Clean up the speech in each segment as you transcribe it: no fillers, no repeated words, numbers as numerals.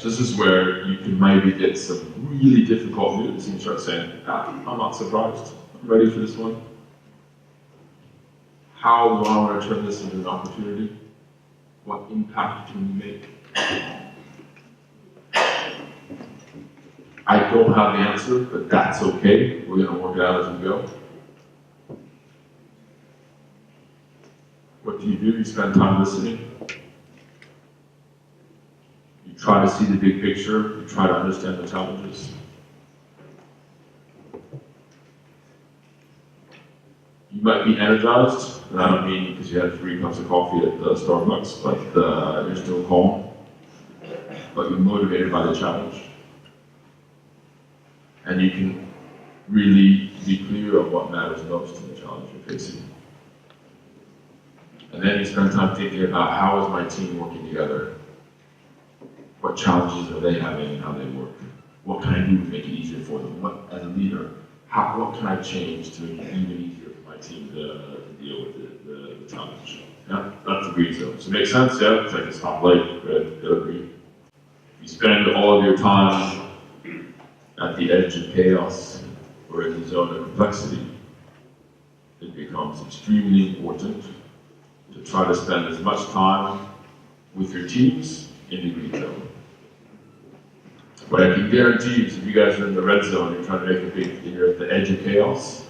So this is where you can maybe get some really difficult news and you start saying, I'm not surprised, I'm ready for this one. How do I want to turn this into an opportunity? What impact can we make? I don't have the answer, but that's okay. We're going to work it out as we go. What do? You spend time listening. You try to see the big picture. You try to understand the challenges. You might be energized, and I don't mean because you had 3 cups of coffee at Starbucks, but you're still calm. But you're motivated by the challenge. And you can really be clear on what matters most in the challenge you're facing. And then you spend time thinking about how is my team working together? What challenges are they having and how they work? What can I do to make it easier for them? What, as a leader, what can I change to make it even easier for my team to deal with the challenge? Yeah, that's the green zone. Does it make sense? Yeah, it's like a stoplight, red, yellow, green. If you spend all of your time at the edge of chaos or in the zone of complexity, it becomes extremely important to try to spend as much time with your teams in the green zone. What I can guarantee you is if you guys are in the red zone, you're trying to make a big, you're at the edge of chaos,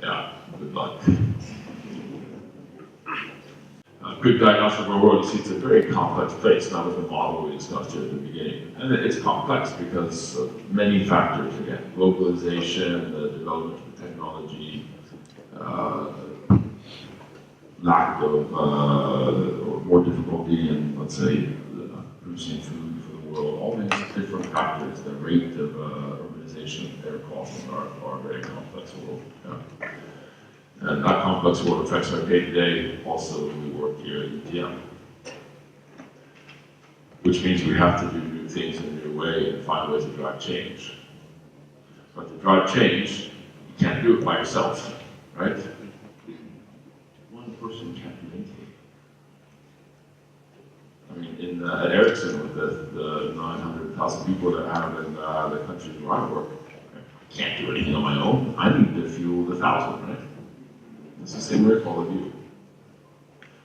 yeah, good luck. Quick diagnostic of our world, you see it's a very complex place, and that was the model we discussed here at the beginning. And it's complex because of many factors, again, globalization, the development of technology, lack of, or more difficulty in, let's say, producing food for the world, all these different factors, the rate of urbanization, air quality are a very complex world. Yeah. And that complex world affects our day-to-day also when we work here at UTM. Which means we have to do new things in a new way and find ways to drive change. But to drive change, you can't do it by yourself, right? One person can't do anything. I mean, at Ericsson, with the 900,000 people that I have in the countries where I work, I can't do anything on my own. I need to fuel the 1,000, right? It's the same way for all of you.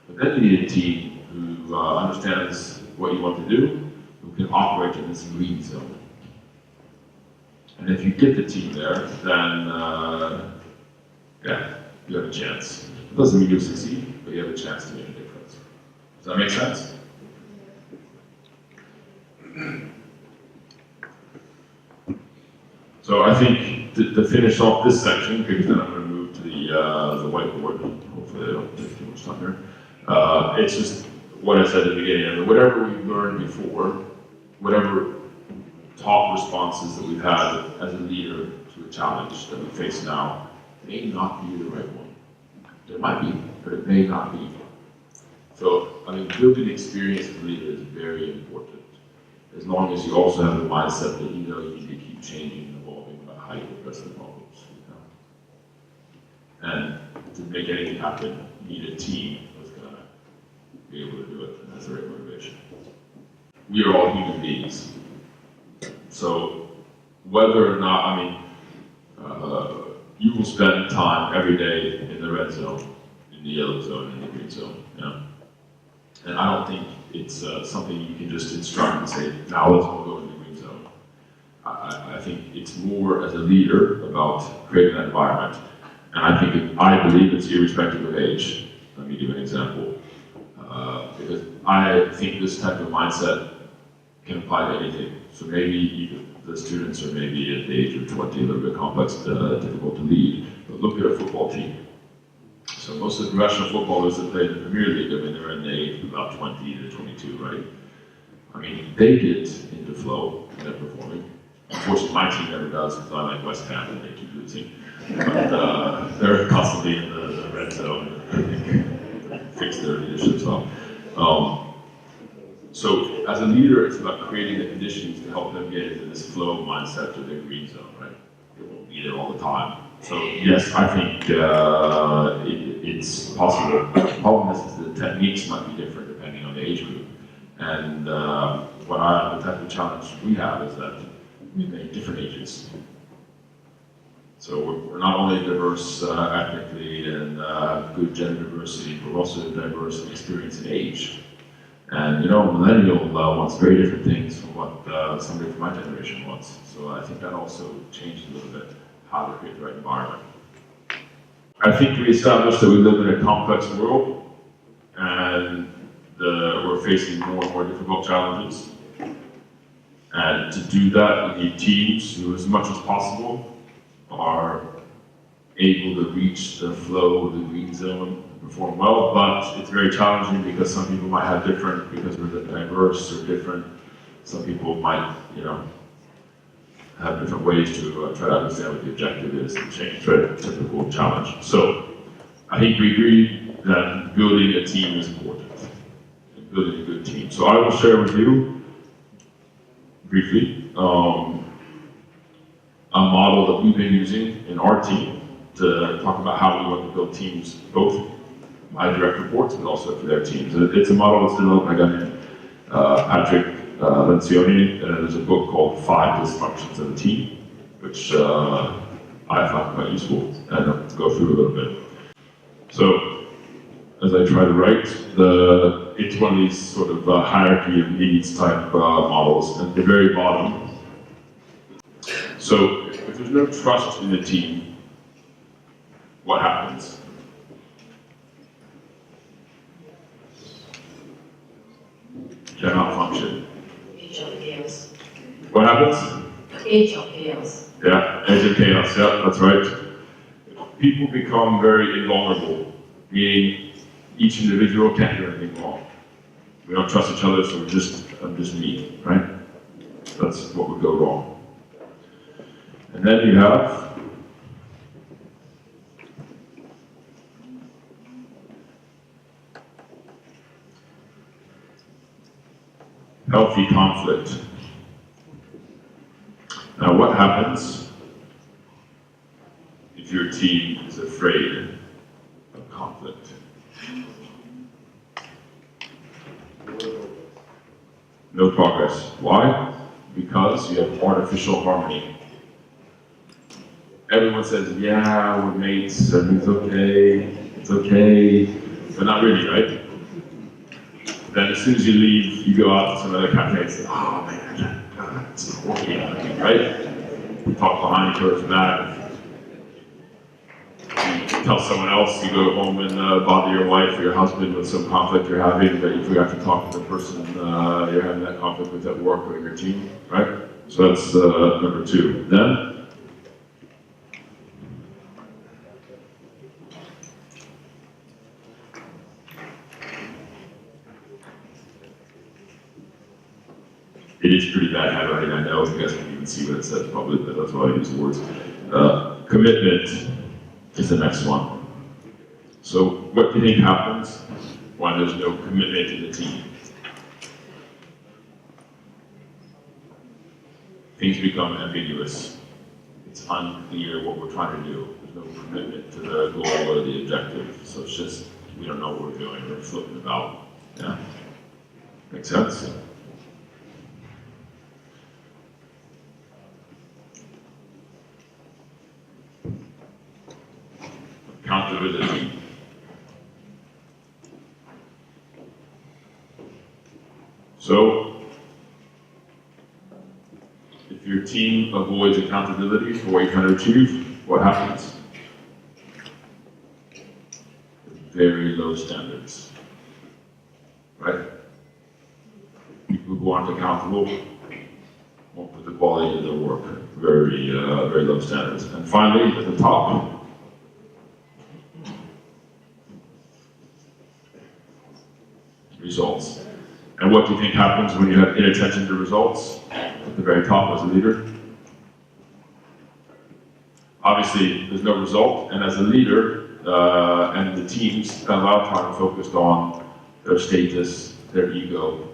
But then you need a team who understands what you want to do, who can operate in this green zone. And if you get the team there, then yeah, you have a chance. It doesn't mean you'll succeed, but you have a chance to make a difference. Does that make sense? So I think to finish off this section, because then I'm going to move to the whiteboard. Hopefully I don't take too much time here. It's just what I said at the beginning. Whatever we've learned before, whatever top responses that we've had as a leader to a challenge that we face now, may not be the right one. There might be, but it may not be. So, I mean, building experience as a leader is very important. As long as you also have the mindset that you know you need to keep changing and evolving about how you address the problems. You know? And to make anything happen, you need a team that's going to be able to do it, and that's the right motivation. We are all human beings. So, whether or not, I mean, you will spend time every day in the red zone, in the yellow zone, in the green zone. You know? And I don't think it's something you can just instruct and say, now let's all go in the green zone. I think it's more as a leader about creating that environment. And I believe it's irrespective of age. Let me give an example. Because I think this type of mindset can apply to anything. So maybe the students are maybe at the age of 20, a little bit complex, difficult to lead. But look at a football team. So most of the professional footballers that play in the Premier League, I mean, they're in the age of about 20 to 22, right? I mean, they get into flow and they're performing. Unfortunately, my team never does because I like West Ham and they keep losing. But they're constantly in the red zone. I think fix their leadership as well. So as a leader, it's about creating the conditions to help them get into this flow mindset to their green zone, right? They won't be there all the time. So yes, I think it's possible. The problem is the techniques might be different depending on the age group. And the type of challenge we have is that we make different ages. So we're not only diverse ethnically and have good gender diversity, but we're also diverse in experience and age. And a millennial wants very different things from what somebody from my generation wants. So I think that also changed a little bit how to create the right environment. I think we established that we live in a complex world, and we're facing more and more difficult challenges. And to do that, we need teams who, as much as possible, are able to reach the flow of the green zone and perform well. But it's very challenging because some people might have different, because we're diverse or different. Some people might, have different ways to try to understand what the objective is and change, right? Typical challenge. So I think we agree that building a team is important, and building a good team. So I will share with you, briefly, a model that we've been using in our team to talk about how we want to build teams, both my direct reports, but also for their teams. It's a model that's developed by a guy named Patrick Lencioni, and there's a book called 5 Dysfunctions of a Team, which I found quite useful, and I'll go through a little bit. So, as I try to write, it's one of these sort of hierarchy of needs type models, at the very bottom. So, if there's no trust in the team, what happens? Cannot function. Age of chaos. What happens? Age of chaos. Yeah, age of chaos, yeah, that's right. People become very invulnerable, meaning each individual can't do anything wrong. We don't trust each other, so I'm just me, right? That's what would go wrong. And then you have healthy conflict. Now, what happens if your team is afraid of conflict? No progress. Why? Because you have artificial harmony. Everyone says, yeah, we're mates, it's okay, but not really, right? Then as soon as you leave, you go out to some other cafe and say, oh man, it's not working, right? You talk behind each other's back. You tell someone else, you go home and bother your wife or your husband with some conflict you're having, but you forgot to talk to the person you're having that conflict with at work or in your team, right? So that's number 2. Then, it is pretty bad handwriting, I know. You guys can't even see what it says probably, but that's why I use the words. Commitment is the next one. So what do you think happens when there's no commitment in the team? Things become ambiguous. It's unclear what we're trying to do. There's no commitment to the goal or the objective. So it's just, we don't know what we're doing. We're flipping about. Yeah? Make sense? Accountability. So, if your team avoids accountability for what you're trying to achieve, what happens? Very low standards, right? People who aren't accountable won't put the quality of their work. Very low standards. And finally, at the top, results. And what do you think happens when you have inattention to results at the very top as a leader? Obviously, there's no result, and as a leader, and the teams spend a lot of time focused on their status, their ego,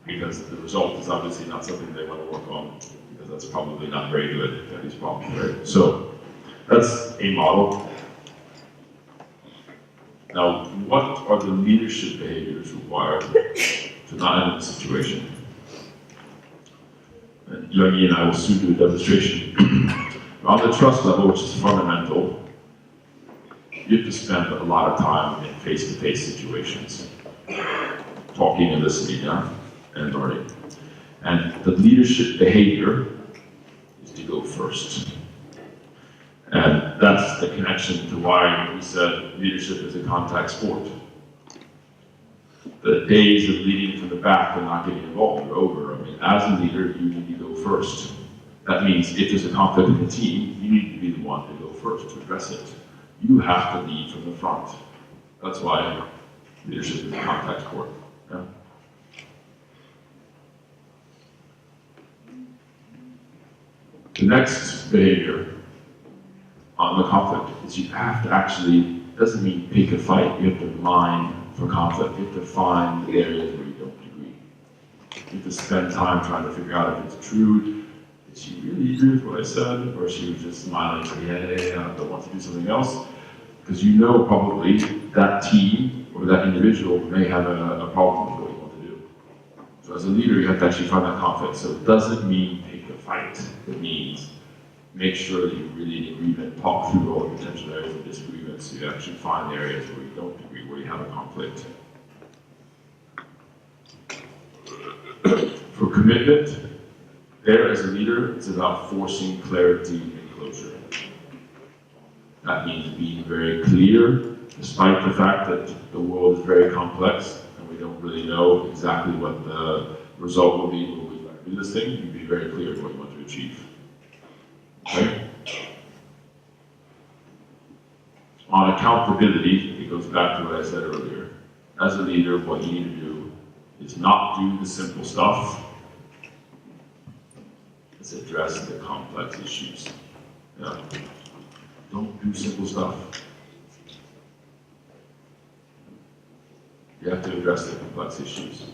because the result is obviously not something they want to work on, because that's probably not very good at these problems, right? So, that's a model. Now, what are the leadership behaviors required to not end the situation? And Yogi and I will soon do a demonstration. On the trust level, which is fundamental, you have to spend a lot of time in face-to-face situations, talking and listening, yeah, and learning. And the leadership behavior is to go first. And that's the connection to why we said leadership is a contact sport. The days of leading from the back and not getting involved are over. I mean, as a leader, you need to go first. That means if there's a conflict in the team, you need to be the one to go first to address it. You have to lead from the front. That's why leadership is a contact sport. Yeah? The next behavior on the conflict is you have to actually, doesn't mean pick a fight, you have to mine for conflict. You have to find the areas where you don't agree. You have to spend time trying to figure out if it's true. Did she really agree with what I said? Or she was just smiling, saying, yeah, I don't want to do something else. Because you know probably that team or that individual may have a problem with what you want to do. So as a leader, you have to actually find that conflict. So it doesn't mean pick a fight. It means make sure that you're really in agreement, talk through all the potential areas of disagreement so you actually find the areas where you don't agree, where you have a conflict. For commitment, there as a leader, it's about forcing clarity and closure. That means being very clear, despite the fact that the world is very complex and we don't really know exactly what the result will be when we do this thing. You be very clear what you want to achieve. Okay? On accountability, it goes back to what I said earlier. As a leader, what you need to do is not do the simple stuff. It's address the complex issues. Yeah. Don't do simple stuff. You have to address the complex issues.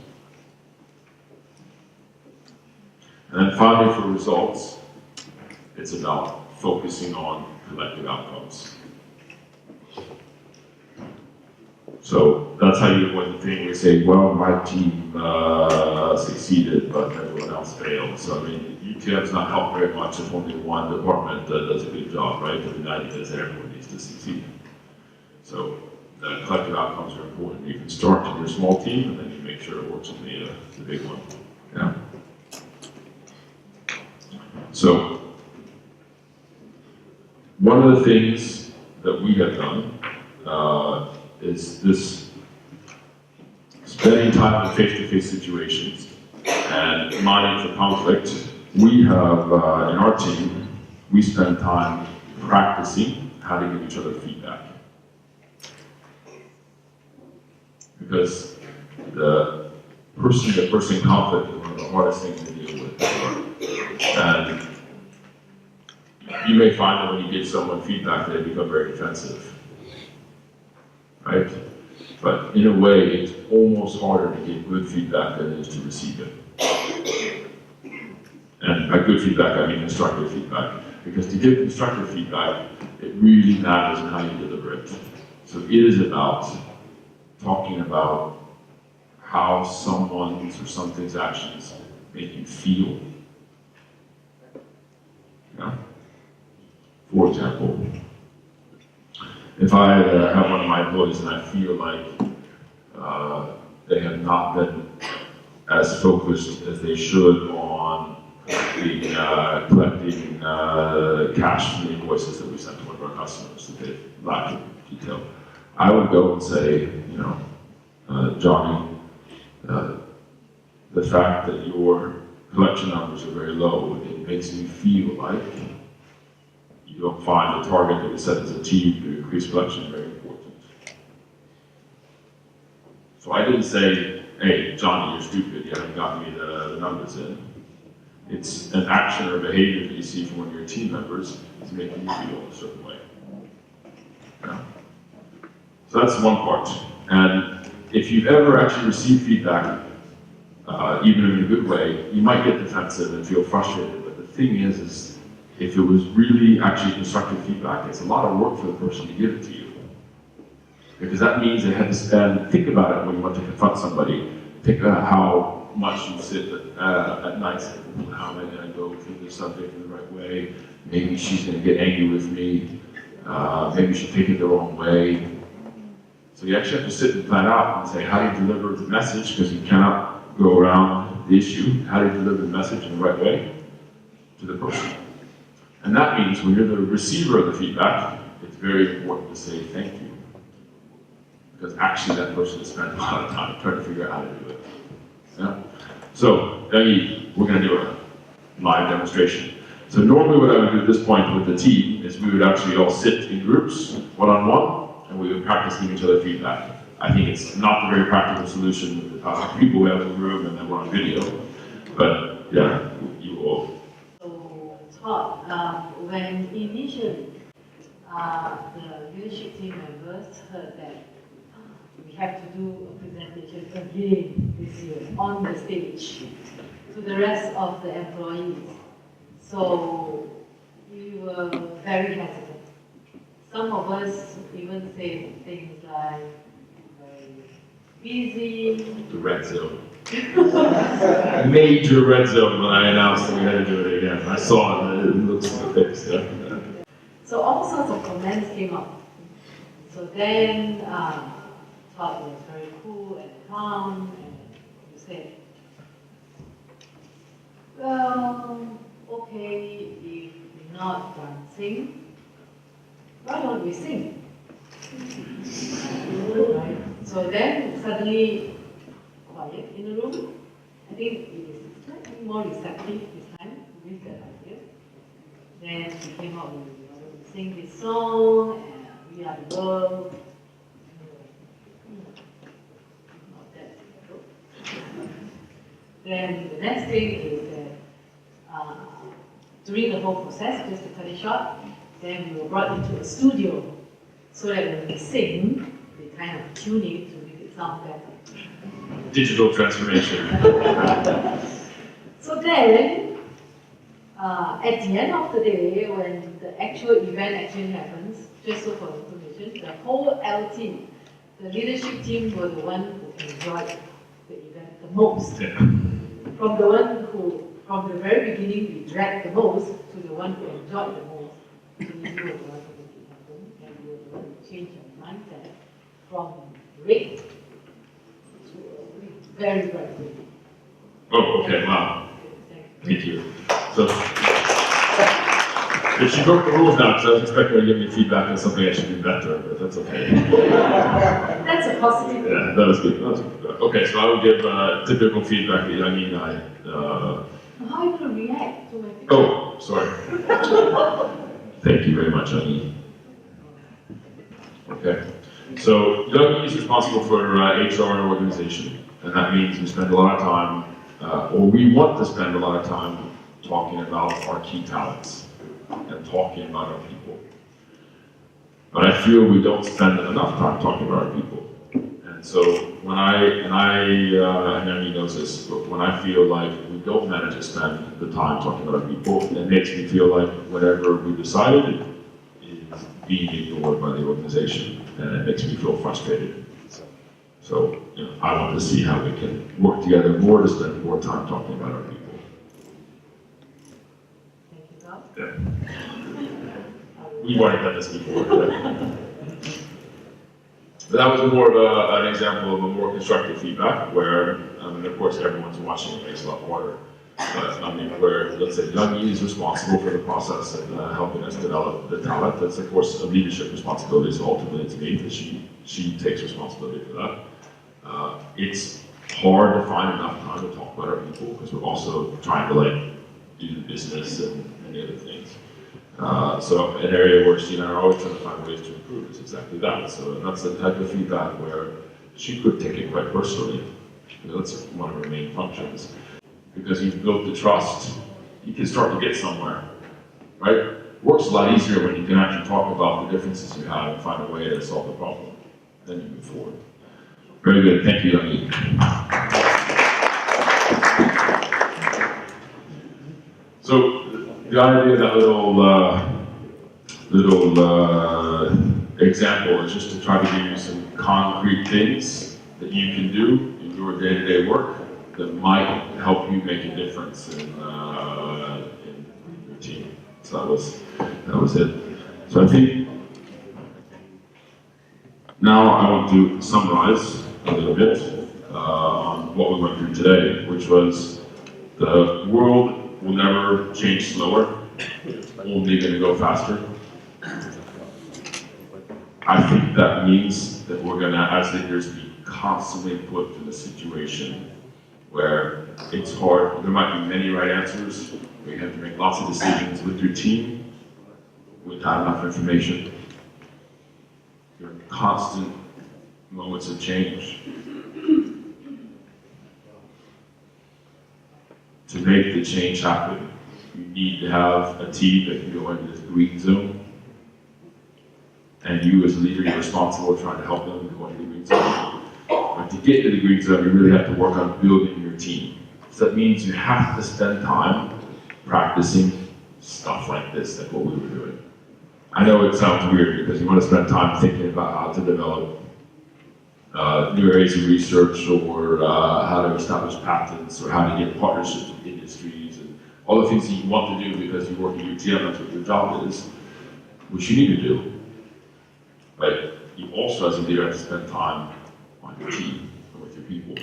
And then finally, for results, it's about focusing on collective outcomes. So that's how you avoid the thing where you say, well, my team succeeded, but everyone else failed. So I mean, UTM's not helped very much if only one department does a good job, right? But the idea is that everyone needs to succeed. So the collective outcomes are important. You can start in your small team, and then you make sure it works in the big one. Yeah. So one of the things that we have done is this spending time in face-to-face situations and mining for conflict. We have, in our team, we spend time practicing how to give each other feedback. Because the person-to-person conflict is one of the hardest things to deal with. And you may find that when you give someone feedback, they become very defensive. Right? But in a way, it's almost harder to give good feedback than it is to receive it. And by good feedback, I mean constructive feedback. Because to give constructive feedback, it really matters in how you deliver it. So it is about talking about how someone's or something's actions make you feel. Yeah? For example, if I have one of my employees and I feel like they have not been as focused as they should on collecting cash from the invoices that we sent to one of our customers that they lack in detail, I would go and say, Johnny, the fact that your collection numbers are very low, it makes me feel like you don't find the target that we set as a team to increase collection very important. So I didn't say, hey, Johnny, you're stupid, you haven't gotten me the numbers in. It's an action or behavior that you see from one of your team members is making you feel a certain way. Yeah. So that's one part. And if you've ever actually received feedback, even in a good way, you might get defensive and feel frustrated. But the thing is if it was really actually constructive feedback, it's a lot of work for the person to give it to you. Because that means they had to think about it when you want to confront somebody. Think about how much you sit at night, how am I going to go through this subject in the right way? Maybe she's going to get angry with me. Maybe she'll take it the wrong way. So you actually have to sit and plan out and say, how do you deliver the message? Because you cannot go around the issue. How do you deliver the message in the right way to the person? And that means when you're the receiver of the feedback, it's very important to say thank you. Because actually that person has spent a lot of time trying to figure out how to do it. Yeah? So, Youngie, we're going to do a live demonstration. So normally what I would do at this point with the team is we would actually all sit in groups, one-on-one, and we would practice giving each other feedback. I think it's not a very practical solution with the people we have in the room and then we're on video. But yeah, you will. So, Todd, when initially the leadership team members heard that we have to do a presentation again this year on the stage to the rest of the employees. So we were very hesitant. Some of us even said things like, very busy. The red zone. Major red zone when I announced that we had to do it again. I saw it, it looks like a fix, yeah. So all sorts of comments came up. So then Todd was very cool and calm, and he said, well, okay, if we're not dancing, why don't we sing? Right? So then suddenly quiet in the room. I think it is slightly more receptive this time with that idea. Then we came up with, we sing this song, and we are the world. Not that difficult. Then the next thing is that during the whole process, just to cut it short, then we were brought into a studio so that when we sing, they kind of tune it to make it sound better. Digital transformation. So then, at the end of the day, when the actual event actually happens, just so for information, the whole LT, the leadership team were the one who enjoyed the event the most. Yeah. From the one who, from the very beginning, we dragged the most, to the one who enjoyed the most. So we were the one who made it happen, and we were the one who changed our mindset from great to very, very good. Oh, okay, wow. Thank you. So, she broke the rules now, because I was expecting her to give me feedback on something I should do better, but that's okay. That's a positive. Yeah, that was good. That was good. Okay, so I would give typical feedback to Youngie and I. How are you going to react to my feedback? Oh, sorry. Thank you very much, Youngie. Okay. So, Youngie is responsible for HR and organization, and that means we spend a lot of time, or we want to spend a lot of time talking about our key talents and talking about our people. But I feel we don't spend enough time talking about our people. And so when I know he knows this, but when I feel like we don't manage to spend the time talking about our people, it makes me feel like whatever we decided is being ignored by the organization, and it makes me feel frustrated. So I want to see how we can work together more to spend more time talking about our people. Thank you, Todd. Yeah. We've already done this before. But that was more of an example of a more constructive feedback where, and of course everyone's watching, it makes a lot harder. But I mean, where, let's say, Youngie is responsible for the process and helping us develop the talent. That's of course a leadership responsibility, so ultimately it's me, that she takes responsibility for that. It's hard to find enough time to talk about our people because we're also trying to do the business and many other things. So an area where she and I are always trying to find ways to improve is exactly that. So that's the type of feedback where she could take it quite personally. That's one of her main functions. Because you've built the trust, you can start to get somewhere, right? Work's a lot easier when you can actually talk about the differences you have and find a way to solve the problem. Then you move forward. Very good, thank you, Youngie. So the idea of that little example is just to try to give you some concrete things that you can do in your day-to-day work that might help you make a difference in your team. So that was it. So I think now I want to summarize a little bit on what we went through today, which was the world will never change slower, it's only going to go faster. I think that means that we're going to, as leaders, be constantly put in a situation where it's hard. There might be many right answers, where you have to make lots of decisions with your team without enough information. There are constant moments of change. To make the change happen, you need to have a team that can go into this green zone. And you as a leader, you're responsible for trying to help them go into the green zone. But to get to the green zone, you really have to work on building your team. So that means you have to spend time practicing stuff like this, like what we were doing. I know it sounds weird because you want to spend time thinking about how to develop new areas of research, or how to establish patents, or how to get partnerships with industries, and all the things that you want to do because you work at UTM, that's what your job is, which you need to do. But you also, as a leader, have to spend time on your team and with your people.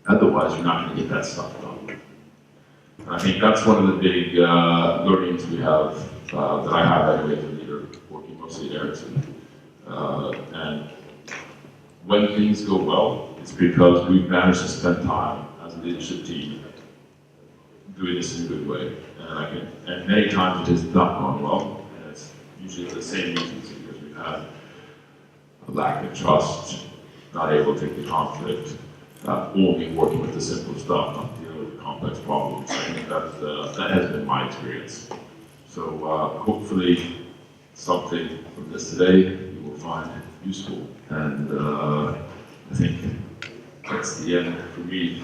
Otherwise, you're not going to get that stuff done. And I think that's one of the big learnings we have, that I have anyway as a leader, working mostly at Ericsson. And when things go well, it's because we've managed to spend time as a leadership team doing this in a good way. And many times it has not gone well, and it's usually for the same reasons, because we've had a lack of trust, not able to take the conflict, only working with the simple stuff, not dealing with the complex problems. I think that has been my experience. So hopefully something from this today you will find useful. And I think that's the end for me.